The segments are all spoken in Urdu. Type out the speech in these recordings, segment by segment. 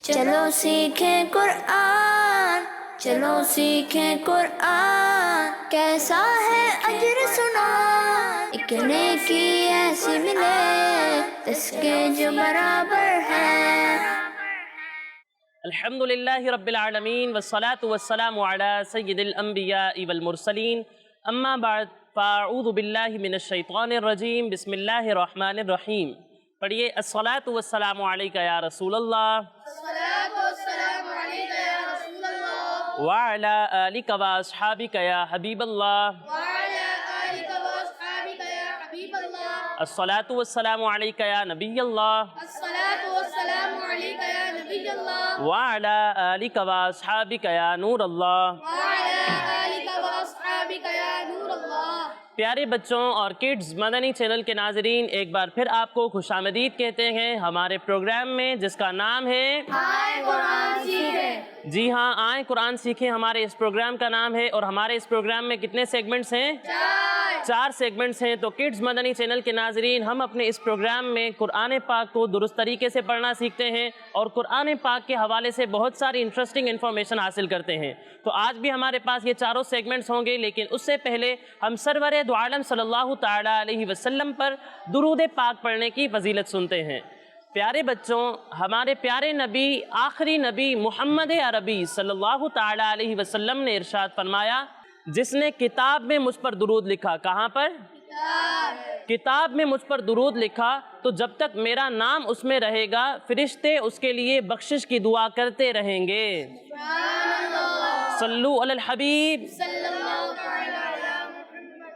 چلو سیکھیں قرآن، چلو سیکھیں قرآن، کیسا ہے اجر سنا، ایک نیکی ایسی ملے جس کے جو برابر ہے۔ الحمدللہ رب العالمین والصلاة والسلام علی سید الانبیاء والمرسلین، اما بعد فاعوذ باللہ من الشیطان الرجیم، بسم اللہ الرحمن الرحیم۔ پڑھیے الصلاة والسلام علیکہ یا رسول اللہ، الصلاة والسلام علیکہ یا رسول اللہ، وعلی آلکہ واصحابکہ یا حبیب اللہ، وعلی آلکہ واصحابکہ یا حبیب اللہ، الصلاة والسلام علیکہ یا نبی اللہ، الصلاة والسلام علیکہ یا نبی اللہ، وعلی آلکہ واصحابکہ یا نور اللہ۔ وعلی آلکہ واصحابکہ یا نور اللہ۔ پیارے بچوں اور کڈز مدنی چینل کے ناظرین، ایک بار پھر آپ کو خوش آمدید کہتے ہیں ہمارے پروگرام میں، جس کا نام ہے آئیں قرآن سیکھیں۔ جی ہاں، آئیں قرآن سیکھیں ہمارے اس پروگرام کا نام ہے، اور ہمارے اس پروگرام میں کتنے سیگمنٹس ہیں؟ 4 سیگمنٹس ہیں۔ تو کڈز مدنی چینل کے ناظرین، ہم اپنے اس پروگرام میں قرآن پاک کو درست طریقے سے پڑھنا سیکھتے ہیں اور قرآن پاک کے حوالے سے بہت ساری انٹرسٹنگ انفارمیشن حاصل کرتے ہیں۔ تو آج بھی ہمارے پاس یہ چاروں سیگمنٹس ہوں گے، لیکن اس سے پہلے ہم سرور دو عالم صلی اللہ تعالیٰ علیہ وسلم پر درود پاک پڑھنے کی فضیلت سنتے ہیں۔ پیارے بچوں، ہمارے پیارے نبی، آخری نبی محمد عربی صلی اللہ تعالیٰ علیہ وسلم نے ارشاد فرمایا، جس نے کتاب میں مجھ پر درود لکھا، کہاں پر؟ کتاب میں مجھ پر درود لکھا، تو جب تک میرا نام اس میں رہے گا، فرشتے اس کے لیے بخشش کی دعا کرتے رہیں گے۔ صلو علی الحبیب۔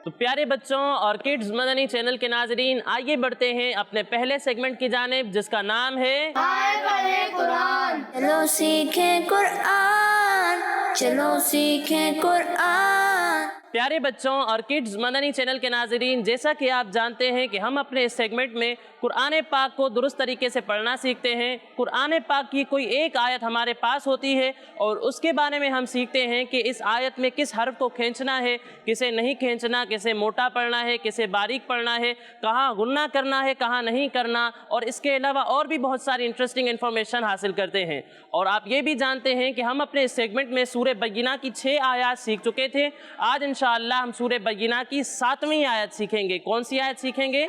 تو پیارے بچوں اور کڈز مدنی چینل کے ناظرین، آئیے بڑھتے ہیں اپنے پہلے سیگمنٹ کی جانب، جس کا نام ہے آئیں پڑھیں قرآن۔ چلو سیکھیں قرآن، چلو سیکھیں قرآن۔ پیارے بچوں اور کڈز مدنی چینل کے ناظرین، جیسا کہ آپ جانتے ہیں کہ ہم اپنے اس سیگمنٹ میں قرآن پاک کو درست طریقے سے پڑھنا سیکھتے ہیں۔ قرآن پاک کی کوئی ایک آیت ہمارے پاس ہوتی ہے اور اس کے بارے میں ہم سیکھتے ہیں کہ اس آیت میں کس حرف کو کھینچنا ہے، کسے نہیں کھینچنا، کسے موٹا پڑھنا ہے، کسے باریک پڑھنا ہے، کہاں غنہ کرنا ہے، کہاں نہیں کرنا، اور اس کے علاوہ اور بھی بہت ساری انٹرسٹنگ انفارمیشن حاصل کرتے ہیں۔ اور آپ یہ بھی جانتے ہیں کہ ہم اپنے اس سیگمنٹ میں سورہ بینہ کی 6 آیات سیکھ چکے تھے۔ آج انشاءاللہ ہم سورہ بینہ کی 7ویں آیت سیکھیں گے۔ کون سی آیت سیکھیں گے؟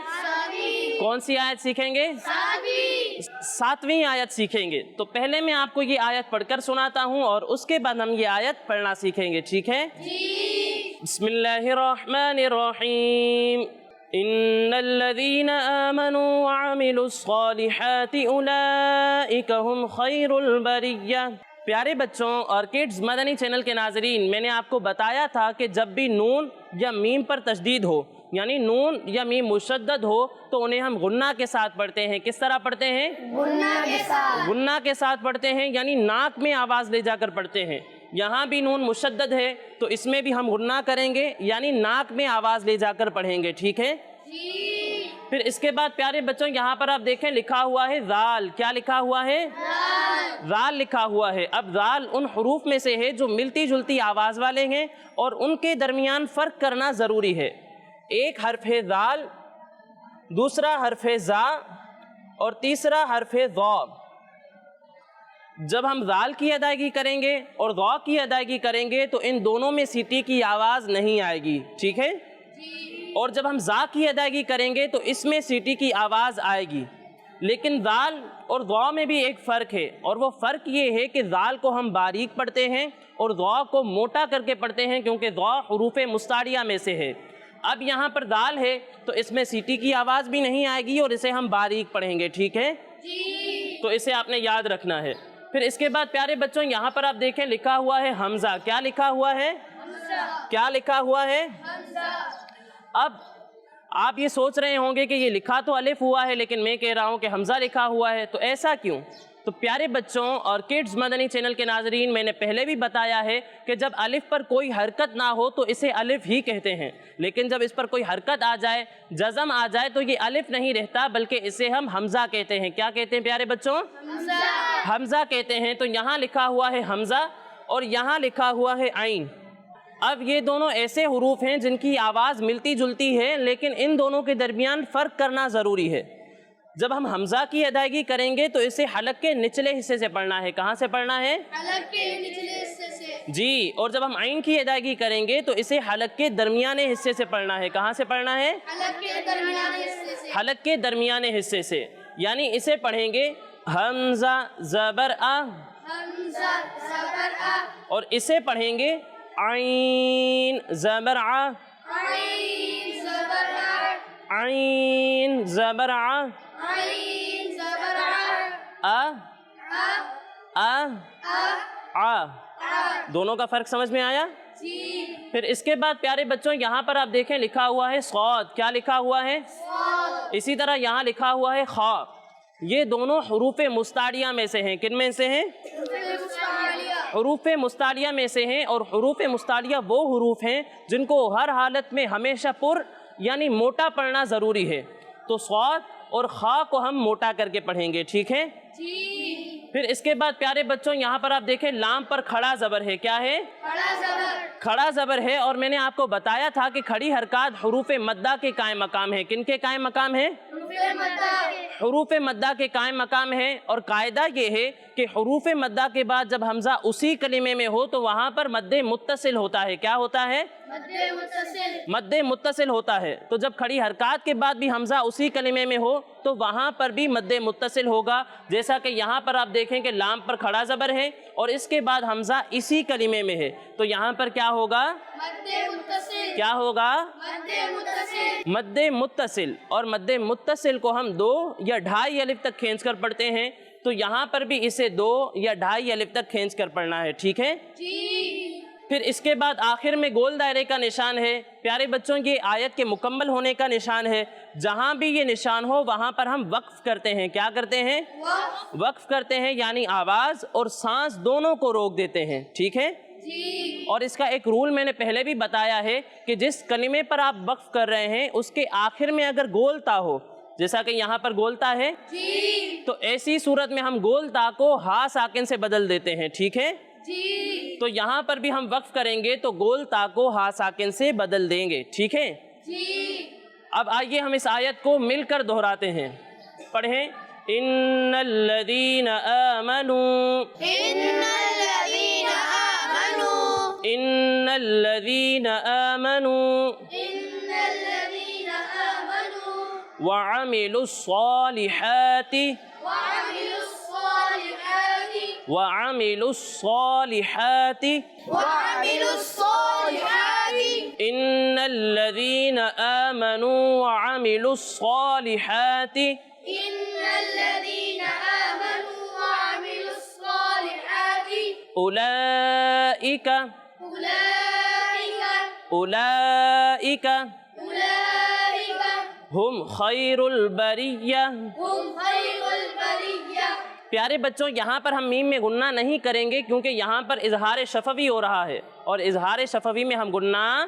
کون سی آیت سیکھیں گے؟ 7ویں آیت سیکھیں گے۔ تو پہلے میں آپ کو یہ آیت پڑھ کر سناتا ہوں اور اس کے بعد ہم یہ آیت پڑھنا سیکھیں گے، ٹھیک ہے؟ بسم اللہ الرحمن الرحیم۔ ان الذین آمنوا وعملوا الصالحات اولئک هم خیر البریہ۔ پیارے بچوں اور کڈز مدنی چینل کے ناظرین، میں نے آپ کو بتایا تھا کہ جب بھی نون یا میم پر تشدید ہو، یعنی نون یا میم مشدد ہو، تو انہیں ہم غنہ کے ساتھ پڑھتے ہیں۔ کس طرح پڑھتے ہیں؟ غنہ کے ساتھ۔ غنہ کے ساتھ پڑھتے ہیں، یعنی ناک میں آواز لے جا کر پڑھتے ہیں۔ یہاں بھی نون مشدد ہے تو اس میں بھی ہم غنہ کریں گے، یعنی ناک میں آواز لے جا کر پڑھیں گے، ٹھیک ہے؟ پھر اس کے بعد پیارے بچوں یہاں پر آپ دیکھیں لکھا ہوا ہے ذال۔ کیا لکھا ہوا ہے؟ ذال لکھا ہوا ہے۔ اب ذال ان حروف میں سے ہے جو ملتی جلتی آواز والے ہیں اور ان کے درمیان فرق کرنا ضروری ہے۔ ایک حرف ہے ذال، دوسرا حرف ہے زا، اور تیسرا حرف ہے ضا۔ جب ہم ذال کی ادائیگی کریں گے اور ضا کی ادائیگی کریں گے تو ان دونوں میں سیٹی کی آواز نہیں آئے گی، ٹھیک ہے؟ اور جب ہم زا کی ادائیگی کریں گے تو اس میں سیٹی کی آواز آئے گی۔ لیکن ذال اور ضا میں بھی ایک فرق ہے، اور وہ فرق یہ ہے کہ ذال کو ہم باریک پڑھتے ہیں اور ضا کو موٹا کر کے پڑھتے ہیں، کیونکہ ضا حروف مستعلیہ میں سے ہے۔ اب یہاں پر ذال ہے تو اس میں سیٹی کی آواز بھی نہیں آئے گی اور اسے ہم باریک پڑھیں گے، ٹھیک ہے؟ تو اسے آپ نے یاد رکھنا ہے۔ پھر اس کے بعد پیارے بچوں یہاں پر آپ دیکھیں لکھا ہوا ہے حمزہ۔ کیا لکھا ہوا ہے؟ کیا لکھا ہوا ہے؟ اب آپ یہ سوچ رہے ہوں گے کہ یہ لکھا تو الف ہوا ہے، لیکن میں کہہ رہا ہوں کہ حمزہ لکھا ہوا ہے، تو ایسا کیوں؟ تو پیارے بچوں اور کڈز مدنی چینل کے ناظرین، میں نے پہلے بھی بتایا ہے کہ جب الف پر کوئی حرکت نہ ہو تو اسے الف ہی کہتے ہیں، لیکن جب اس پر کوئی حرکت آ جائے، جزم آ جائے، تو یہ الف نہیں رہتا بلکہ اسے ہم حمزہ کہتے ہیں۔ کیا کہتے ہیں پیارے بچوں؟ حمزہ کہتے ہیں۔ تو یہاں لکھا ہوا ہے حمزہ اور یہاں لکھا ہوا ہے عین۔ اب یہ دونوں ایسے حروف ہیں جن کی آواز ملتی جلتی ہے، لیکن ان دونوں کے درمیان فرق کرنا ضروری ہے۔ جب ہم حمزہ کی ادائیگی کریں گے تو اسے حلق کے نچلے حصے سے پڑھنا ہے. کہاں سے پڑھنا ہے؟ حلق کے نچلے حصے سے. جی. اور جب ہم عین کی ادائیگی کریں گے تو اسے حلق کے درمیانے حصے سے پڑھنا ہے. کہاں سے پڑھنا ہے؟ حلق کے درمیانے حصے سے. حلق کے درمیانے حصے سے. یعنی اسے پڑھیں گے حمزہ زبر آ، حمزہ زبر آ، اور اسے پڑھیں گے عین زبر آ، عین زبر آ، عین زبر آ، عین زبر آ، آ آ، آ، آ. آ. دونوں کا فرق سمجھ میں آیا؟ جی. پھر اس کے بعد پیارے بچوں یہاں پر آپ دیکھیں لکھا ہوا ہے صاد. کیا لکھا ہوا ہے؟ صاد. اسی طرح یہاں لکھا ہوا ہے خا. یہ دونوں حروف مستعلیہ میں سے ہیں. کن میں سے ہیں؟ مستعلیہ. حروف مستعلیہ میں سے ہیں. اور حروف مستعلیہ وہ حروف ہیں جن کو ہر حالت میں ہمیشہ پر یعنی موٹا پڑھنا ضروری ہے. تو صاد اور خا کو ہم موٹا کر کے پڑھیں گے. ٹھیک ہے؟ جی. پھر اس کے بعد پیارے بچوں یہاں پر آپ دیکھیں لام پر کھڑا زبر ہے. کیا ہے؟ کھڑا زبر. کھڑا زبر ہے. اور میں نے آپ کو بتایا تھا کہ کھڑی حرکات حروف مدہ کے قائم مقام ہے. کن کے قائم مقام ہے؟ حروف مدہ. حروف مدہ کے قائم مقام ہے. اور قاعدہ یہ ہے کہ حروف مدہ کے بعد جب حمزہ اسی کلمے میں ہو تو وہاں پر مد متصل ہوتا ہے. کیا ہوتا ہے؟ مد متصل. مد متصل ہوتا ہے. تو جب کھڑی حرکات کے بعد بھی حمزہ اسی کلمے میں ہو تو وہاں پر بھی مد متصل ہوگا. جیسا کہ یہاں پر آپ دیکھیں کہ لام پر کھڑا زبر ہے اور اس کے بعد حمزہ اسی کلمے میں ہے تو یہاں پر کیا ہوگا؟ مد متصل. کیا ہوگا؟ مد متصل. مد متصل. اور مد متصل کو ہم 2 یا 2.5 الف تک کھینچ کر پڑھتے ہیں. تو یہاں پر بھی اسے 2 یا 2.5 الف تک کھینچ کر پڑھنا ہے. ٹھیک ہے؟ جی. پھر اس کے بعد آخر میں گول دائرے کا نشان ہے. پیارے بچوں یہ آیت کے مکمل ہونے کا نشان ہے. جہاں بھی یہ نشان ہو وہاں پر ہم وقف کرتے ہیں. کیا کرتے ہیں؟ وقف کرتے ہیں. یعنی آواز اور سانس دونوں کو روک دیتے ہیں. ٹھیک ہے؟ جی. اور اس کا ایک رول میں نے پہلے بھی بتایا ہے کہ جس کلمے پر آپ وقف کر رہے ہیں اس کے آخر میں اگر گول تا ہو جیسا کہ یہاں پر گول تا ہے جی. تو ایسی صورت میں ہم گول تا کو ہا ساکن سے بدل دیتے ہیں. ٹھیک ہے؟ جی. تو یہاں پر بھی ہم وقف کریں گے تو گول تا کو ہا ساکن سے بدل دیں گے. ٹھیک ہے؟ جی. اب آئیے ہم اس آیت کو مل کر دہراتے ہیں. پڑھیں ان الذین آمنوا ان الذین آمنوا ان الذین آمنوا ان الذین آمنوا وعملوا الصالحات وعملوا الصالحات وعملوا الصالحات وعملوا الصالحات ان الذین آمنوا وعملوا الصالحات ان الذین آمنوا وعملوا الصالحات اولئک اولئک ہم خیر البریہ. هم خیر البریہ. پیارے بچوں یہاں پر ہم میم میں غنہ نہیں کریں گے کیونکہ یہاں پر اظہار شفوی ہو رہا ہے اور اظہار شفوی میں ہم غنہ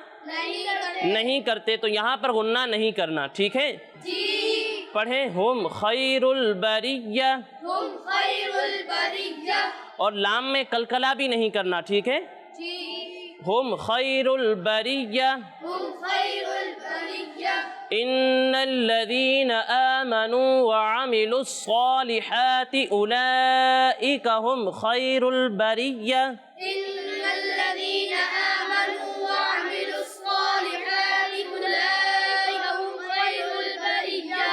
نہیں کرتے تو یہاں پر غنہ نہیں کرنا. ٹھیک ہے؟ جی. پڑھیں ہم خیر البریہ. هم خیر البریہ. اور لام میں کلکلا بھی نہیں کرنا. ٹھیک ہے؟ جی. ہم خیر البریہ. هم خیر البریہ. ان الذین آمنوا وعملوا الصالحات اولئک هم خیر البریہ. ان الذین آمنوا وعملوا الصالحات اولئک هم خیر البریہ.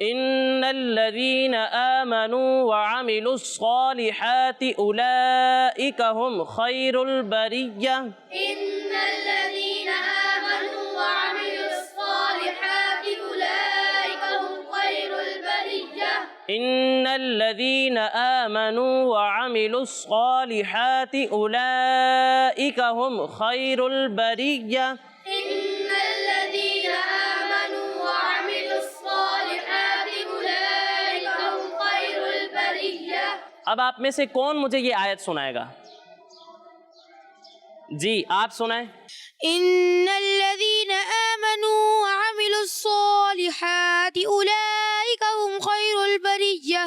ان الذین آمنوا وعملوا الصالحات اولئک هم خیر البریہ. ان الذین آمنوا وعملوا الصالحات اولئک هم خیر البریہ. ان الذین آمنوا وعملوا الصالحات اولئک هم خیر البریہ. ان الذین آمنوا وعملوا الصالحات اولئک هم خیر البریہ. اب آپ میں سے کون مجھے یہ آیت سنائے گا؟ جی آپ سنائیں. إن الذين آمنوا وعملوا الصالحات أولئك هم خير البرية.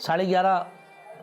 11:30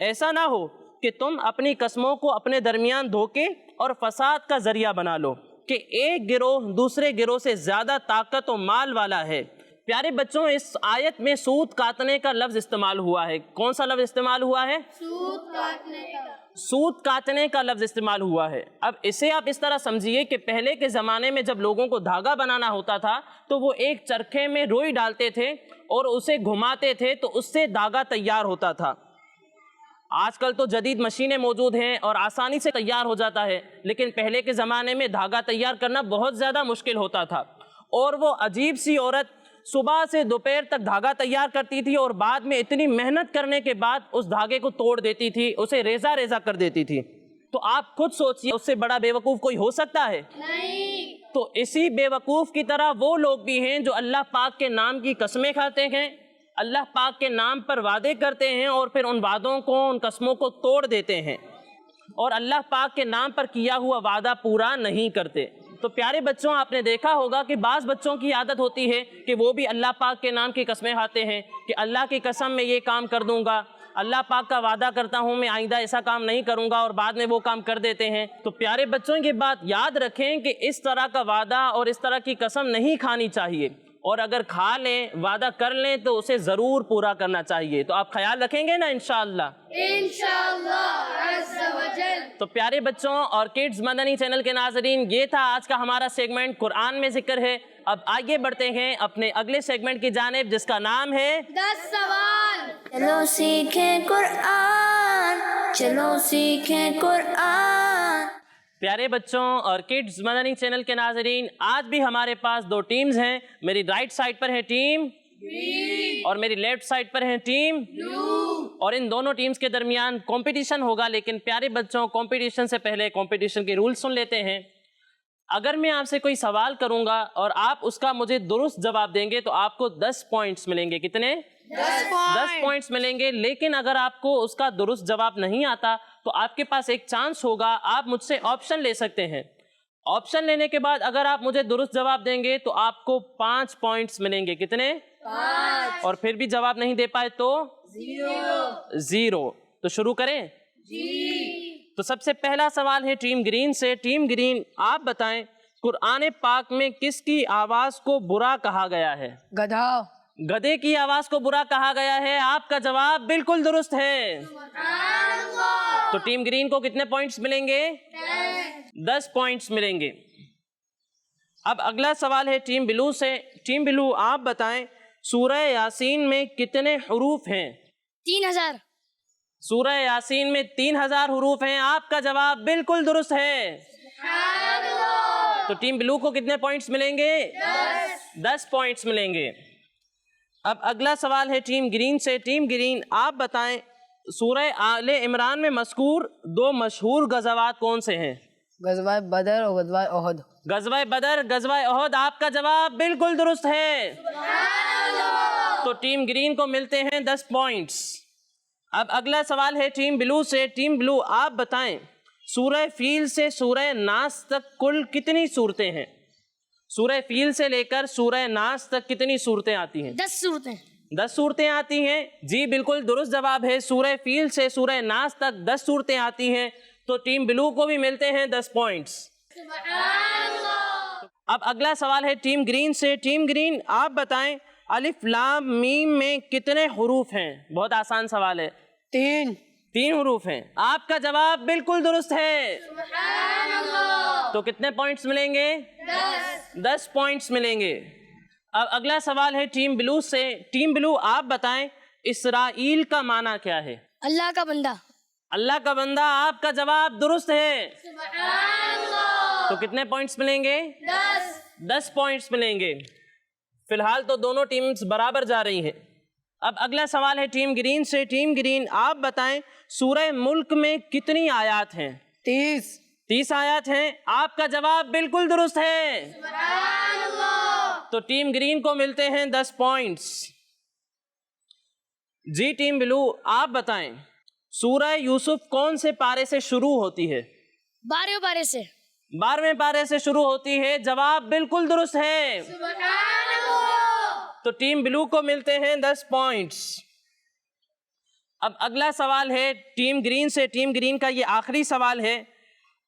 ایسا نہ ہو کہ تم اپنی قسموں کو اپنے درمیان دھوکے اور فساد کا ذریعہ بنا لو کہ ایک گروہ دوسرے گروہ سے زیادہ طاقت و مال والا ہے۔ پیارے بچوں، اس آیت میں سود کاٹنے کا لفظ استعمال ہوا ہے۔ کون سا لفظ استعمال ہوا ہے؟ سود کاٹنے کا لفظ استعمال ہوا ہے۔ اب اسے آپ اس طرح سمجھیے کہ پہلے کے زمانے میں جب لوگوں کو دھاگا بنانا ہوتا تھا تو وہ ایک چرخے میں روئی ڈالتے تھے اور اسے گھماتے تھے تو اس سے دھاگا تیار ہوتا تھا۔ آج کل تو جدید مشینیں موجود ہیں اور آسانی سے تیار ہو جاتا ہے، لیکن پہلے کے زمانے میں دھاگا تیار کرنا بہت زیادہ مشکل ہوتا تھا، اور وہ عجیب سی عورت صبح سے دوپہر تک دھاگا تیار کرتی تھی اور بعد میں اتنی محنت کرنے کے بعد اس دھاگے کو توڑ دیتی تھی، اسے ریزہ ریزہ کر دیتی تھی۔ تو آپ خود سوچئے اس سے بڑا بے وقوف کوئی ہو سکتا ہے؟ نہیں۔ تو اسی بے وقوف کی طرح وہ لوگ بھی ہیں جو اللہ پاک کے نام کی قسمیں کھاتے ہیں، اللہ پاک کے نام پر وعدے کرتے ہیں اور پھر ان وعدوں کو، ان قسموں کو توڑ دیتے ہیں اور اللہ پاک کے نام پر کیا ہوا وعدہ پورا نہیں کرتے۔ تو پیارے بچوں، آپ نے دیکھا ہوگا کہ بعض بچوں کی عادت ہوتی ہے کہ وہ بھی اللہ پاک کے نام کی قسمیں کھاتے ہیں کہ اللہ کی قسم میں یہ کام کر دوں گا، اللہ پاک کا وعدہ کرتا ہوں میں آئندہ ایسا کام نہیں کروں گا، اور بعد میں وہ کام کر دیتے ہیں۔ تو پیارے بچوں، یہ بات یاد رکھیں کہ اس طرح کا وعدہ اور اس طرح کی قسم نہیں کھانی چاہیے، اور اگر کھا لیں، وعدہ کر لیں تو اسے ضرور پورا کرنا چاہیے۔ تو آپ خیال رکھیں گے نا انشاءاللہ؟ انشاءاللہ عز و جل۔ تو پیارے بچوں اور کڈز مدنی چینل کے ناظرین، یہ تھا آج کا ہمارا سیگمنٹ قرآن میں ذکر ہے۔ اب آگے بڑھتے ہیں اپنے اگلے سیگمنٹ کی جانب، جس کا نام ہے 10 سوال۔ چلو سیکھیں قرآن، چلو سیکھیں قرآن۔ پیارے بچوں اور کڈز مدنی چینل کے ناظرین، آج بھی ہمارے پاس دو ٹیمز ہیں۔ میری رائٹ سائڈ پر ہے ٹیم اور میری لیفٹ سائڈ پر ہے ٹیم، اور ان دونوں ٹیمز کے درمیان کمپٹیشن ہوگا۔ لیکن پیارے بچوں، کمپٹیشن سے پہلے کمپٹیشن کے رول سن لیتے ہیں۔ اگر میں آپ سے کوئی سوال کروں گا اور آپ اس کا مجھے درست جواب دیں گے تو آپ کو 10 پوائنٹس ملیں گے۔ کتنے؟ 10 پوائنٹس ملیں گے۔ لیکن اگر آپ کو اس کا درست جواب نہیں آتا تو آپ کے پاس ایک چانس ہوگا، آپ مجھ سے آپشن لے سکتے ہیں۔ آپشن لینے کے بعد اگر آپ مجھے درست جواب دیں گے تو آپ کو 5 پوائنٹس ملیں گے۔ کتنے؟ 5۔ اور پھر بھی جواب نہیں دے پائے تو 0۔ تو شروع کریں؟ تو سب سے پہلا سوال ہے ٹیم گرین سے۔ ٹیم گرین، آپ بتائیں قرآن پاک میں کس کی آواز کو برا کہا گیا ہے؟ گدھا۔ گدھے کی آواز کو برا کہا گیا ہے۔ آپ کا جواب بالکل درست ہے۔ تو ٹیم گرین کو کتنے پوائنٹس ملیں گے؟ 10 پوائنٹس ملیں گے۔ اب اگلا سوال ہے ٹیم بلو سے۔ ٹیم بلو، آپ بتائیں سورہ یاسین میں کتنے حروف ہیں؟ 3000۔ سورہ یاسین میں 3000 حروف ہیں۔ آپ کا جواب بالکل درست ہے۔ تو ٹیم بلو کو کتنے پوائنٹس ملیں گے؟ 10 پوائنٹس ملیں گے۔ اب اگلا سوال ہے ٹیم گرین سے۔ ٹیم گرین، آپ بتائیں سورہ آل عمران میں مذکور 2 مشہور غزوات کون سے ہیں؟ غزوہ بدر اور غزوہ احد۔ غزوہ بدر، غزوہ احد۔ آپ کا جواب بالکل درست ہے۔ تو ٹیم گرین کو ملتے ہیں 10 پوائنٹس۔ اب اگلا سوال ہے ٹیم بلو سے۔ ٹیم بلو، آپ بتائیں سورہ فیل سے سورہ ناس تک کل کتنی صورتیں ہیں؟ سورہ فیل سے لے کر سورہ ناس تک کتنی صورتیں آتی ہیں؟ 10 صورتیں۔ 10 صورتیں آتی ہیں۔ جی بالکل درست جواب ہے۔ سورہ فیل سے سورہ ناس تک 10 صورتیں آتی ہیں۔ تو ٹیم بلو کو بھی ملتے ہیں 10 پوائنٹس۔ اب اگلا سوال ہے ٹیم گرین سے۔ ٹیم گرین، آپ بتائیں الف لام میم میں کتنے حروف ہیں؟ بہت آسان سوال ہے۔ 3 حروف ہیں۔ آپ کا جواب بالکل درست ہے۔ تو کتنے پوائنٹس ملیں گے؟ 10 پوائنٹس ملیں گے۔ اب اگلا سوال ہے ٹیم بلو سے۔ ٹیم بلو، آپ بتائیں اسرائیل کا معنی کیا ہے؟ اللہ کا بندہ۔ اللہ کا بندہ۔ آپ کا جواب درست ہے۔ تو کتنے پوائنٹس ملیں گے؟ 10 پوائنٹس ملیں گے۔ فی الحال تو دونوں ٹیمز برابر جا رہی ہیں۔ اب اگلا سوال ہے ٹیم گرین سے۔ ٹیم گرین، آپ بتائیں سورہ ملک میں کتنی آیات ہیں؟ 30 آیات ہیں۔ آپ کا جواب بالکل درست ہے۔ تو ٹیم گرین کو ملتے ہیں 10 پوائنٹس۔ جی ٹیم بلو، آپ بتائیں سورہ یوسف کون سے پارے سے شروع ہوتی ہے؟ 12ویں پارے سے۔ 12ویں پارے سے شروع ہوتی ہے۔ جواب بالکل درست ہے۔ تو ٹیم بلو کو ملتے ہیں 10 پوائنٹس۔ اب اگلا سوال ہے ٹیم گرین سے. ٹیم گرین کا یہ آخری سوال ہے.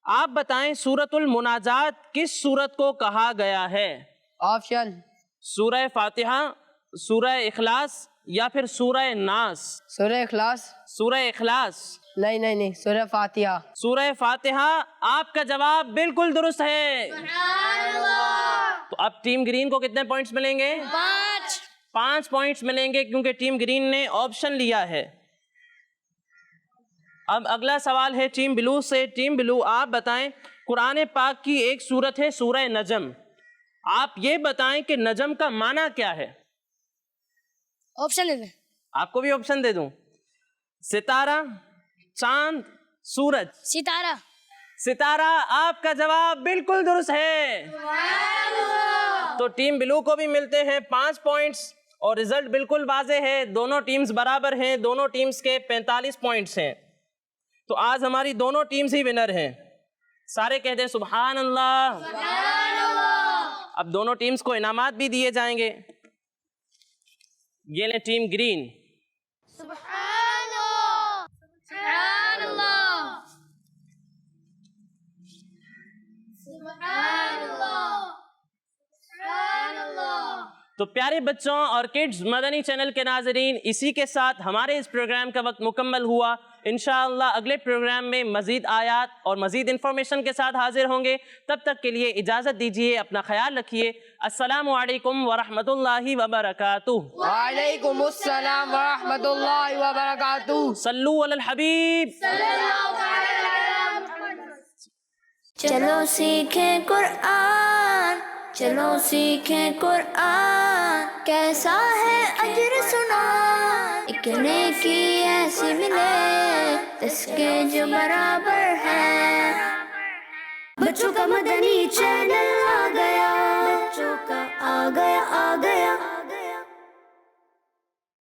آپ بتائیں سورۃ المناجات کس سورت کو کہا گیا ہے؟ آپشن: سورہ فاتحہ، سورہ اخلاص یا پھر سورہ ناس؟ سورہ اخلاص. سورہ اخلاص. نہیں، سورہ فاتحہ. سورہ فاتحہ. آپ کا جواب بالکل درست ہے. تو اب ٹیم گرین کو کتنے پوائنٹس ملیں گے؟ 5 پوائنٹس ملیں گے کیونکہ ٹیم گرین نے آپشن لیا ہے. اب اگلا سوال ہے ٹیم بلو سے. ٹیم بلو آپ بتائیں قرآن پاک کی ایک سورت ہے سورہ نجم. آپ یہ بتائیں کہ نجم کا معنی کیا ہے؟ آپشن دے دیں. آپ کو بھی آپشن دے دوں. ستارہ، چاند، سورج؟ ستارہ. ستارہ. آپ کا جواب بالکل درست ہے. تو ٹیم بلو کو بھی ملتے ہیں 5 پوائنٹس اور رزلٹ بالکل واضح ہے. دونوں ٹیمز برابر ہیں. دونوں ٹیمز کے 45 پوائنٹس ہیں. تو آج ہماری دونوں ٹیمز ہی ونر ہیں. سارے کہتے ہیں سبحان اللہ. اب دونوں ٹیمز کو انعامات بھی دیے جائیں گے. یہ لیں ٹیم گرین. تو پیارے بچوں اور کڈز مدنی چینل کے ناظرین، اسی کے ساتھ ہمارے اس پروگرام کا وقت مکمل ہوا. انشاءاللہ اگلے پروگرام میں مزید آیات اور مزید انفارمیشن کے ساتھ حاضر ہوں گے. تب تک کے لیے اجازت دیجیے. اپنا خیال رکھیے. السلام علیکم ورحمۃ اللہ وبرکاتہ. وعلیکم السلام ورحمۃ اللہ وبرکاتہ. صلو علی الحبیب. چلو سیکھیں قرآن، چلو سیکھیں قرآن. کیسا ہے اجر سنا، ایک نیکی ایسی ملے اس کے جو برابر ہے. بچوں کا مدنی چینل آ گیا، بچوں کا آ گیا.